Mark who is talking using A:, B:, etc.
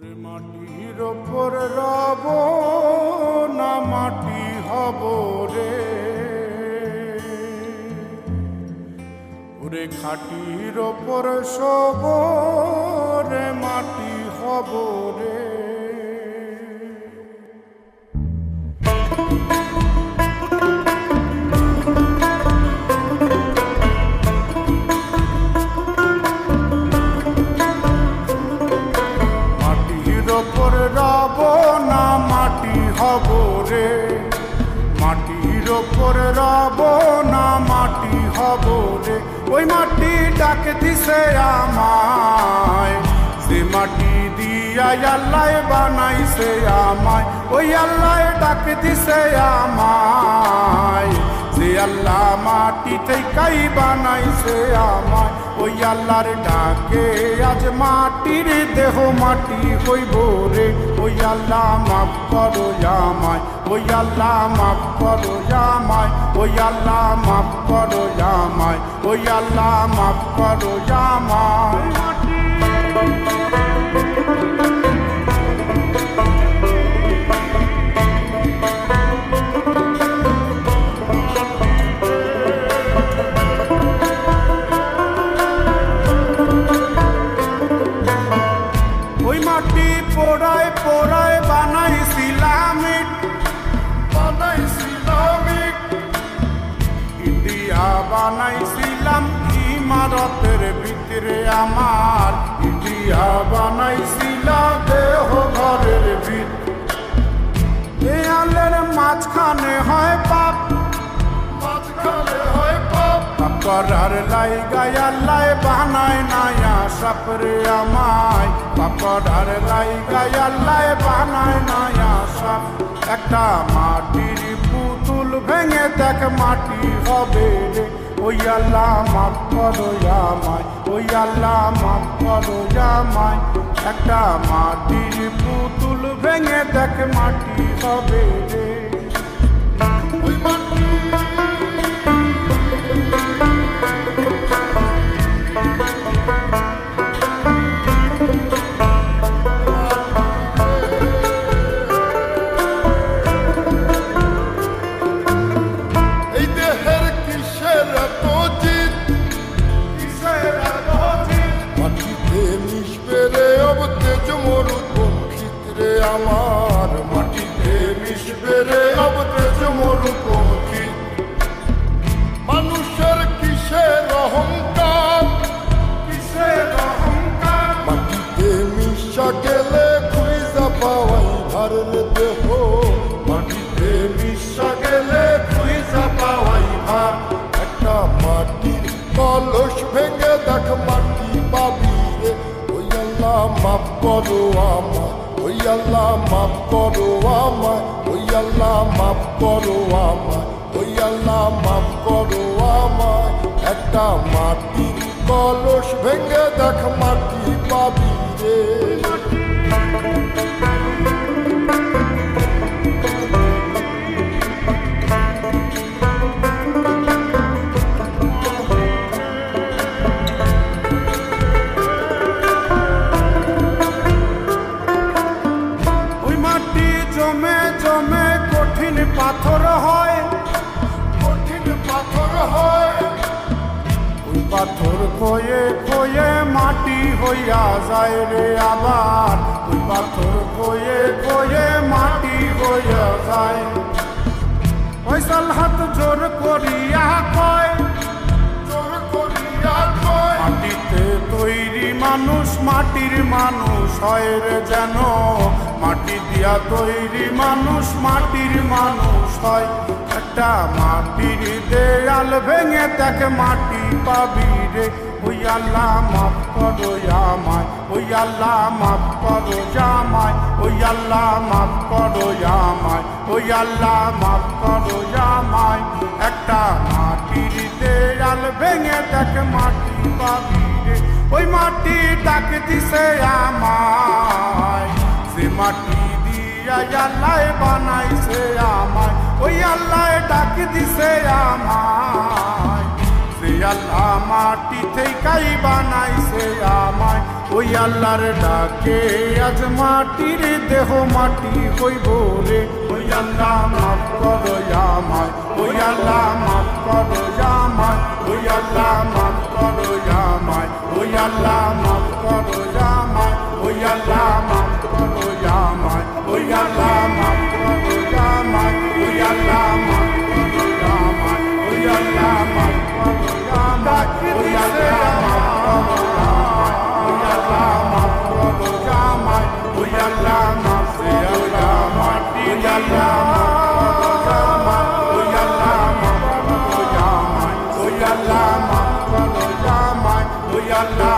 A: ওরে মাটির ওপর রব না মাটি হব রে, ওরে খাটির ওপর সব রে মাটি হব রে। মাটির ওপর রব না মাটি হব রে, ওই মাটি ডাক দিছে আমায়, সে মাটি দিয়া আল্লাহ বানাইছে আমায়, ওই আল্লাহ ডাক দিছে আমায়, যে আল্লাহ মাটি থেকেই বানাইছে আমায়, ওই আল্লাহর ডাকে আজ মাটির দেহ মাটি হইব রে, ওই আল্লাহ মাফ করো আমায়, ওই আল্লাহ মাফ করো আমায়, ওই আল্লাহ মাফ করো আমায়, ওই আল্লাহ মাফ করো আমায়। পোড়ায় পোড়ায় বানাইছিলাম ইন্ডিয়া বানাইছিলাম ইমারতের ভিতরে আমার, ইন্ডিয়া বানাইছিলাম দেহ ঘরের ভিতরে, দেয়ালের মাঝখানে হয় পাপ, মাঝখানে হয় পাপ, পাপ করার লাইগায় আল্লাহ বানায় নায়া সাপরে আমায়, পাপ করার লাইগায় আল্লাহ বানায় নায়া সাপ। একটা মাটির পুতুল ভেঙে দেখ মাটি হবে রে, ওই আল্লাহ মাফ করো আমায়, ওই আল্লাহ মাফ করো আমায়। একটা মাটির পুতুল ভেঙে দেখ মাটি হবে রে, ওই মাটি আমার, মাটিতে মিশবে রে অব তেজ মরুপঙ্খী। মানুষের কিসের অহংকার, কিসের অহংকার, মাটিতে মিশা গেলে খুঁজা পাওয়াই ভারের দেহ, মাটিতে মিশা গেলে খুঁজা পাওয়াই ভার। একটা মাটির কলস ভেঙে দেখ মাটি পাবি রে, ওই আল্লাহ মাফ করো আমায়, ওই আল্লাহ মাফ করো আমায়, ওই আল্লাহ মাফ করো আমায়, ওই আল্লাহ মাফ করো আমায়। একটা মাটির কলস ভেঙে দেখ মাটি পাবি রে। পাথর হয়, কঠিন পাথর হয়, ওই পাথর খয়ে খয়ে মাটি হইয়া যায় রে আবার, ওই পাথর খয়ে খয়ে মাটি হইয়া যায়। ফয়সাল হাত জোর করিয়া কয়, জোর করিয়া কয়, মাটিতে তৈরি মানুষ মাটির মানুষ হয় রে যেন, মাটি দিয়া তৈরি মানুষ মাটির মানুষ হয়। একটা মাটির দেয়াল ভেঙে দেখ মাটি পাবি রে, ওই আল্লাহ মাফ করো আমায়, ওই আল্লাহ মাফ করো আমায়, ওই আল্লাহ মাফ করো আমায়, ওই আল্লাহ মাফ করো আমায়। একটা মাটির দেয়াল ভেঙে দেখ মাটি পাবি রে, ওই মাটি ডাক দিছে আমায়, সে মাটি দিয়া আল্লাহ বানাইছে আমায়, ওই আল্লাহ ডাক দিছে আমায়, সে আল্লাহ মাটি থেকেই বানাইছে আমায়, ওই আল্লাহর ডাকে আজ মাটির দেহ মাটি হইব রে। ওই আল্লাহ মাফ করো আমায়, ওই আল্লাহ মাফ করো আমায়, ওই আল্লাহ মাফ করো আমায়, ওই আল্লাহ মাফ করো আমায়, ওই আল্লাহ মাফ করো আমায়, ওই আল্লাহ মাফ করো আমায়, ওই আল্লাহ মাফ করো আমায়, ওই আল্লাহ মাফ করো আমায়, ওই আল্লাহ মাফ করো আমায়, ওই আল্লাহ মাফ করো আমায়, ওই আল্লাহ মাফ করো আমায়, ওই আল্লাহ মাফ করো আমায়, ওই আল্লাহ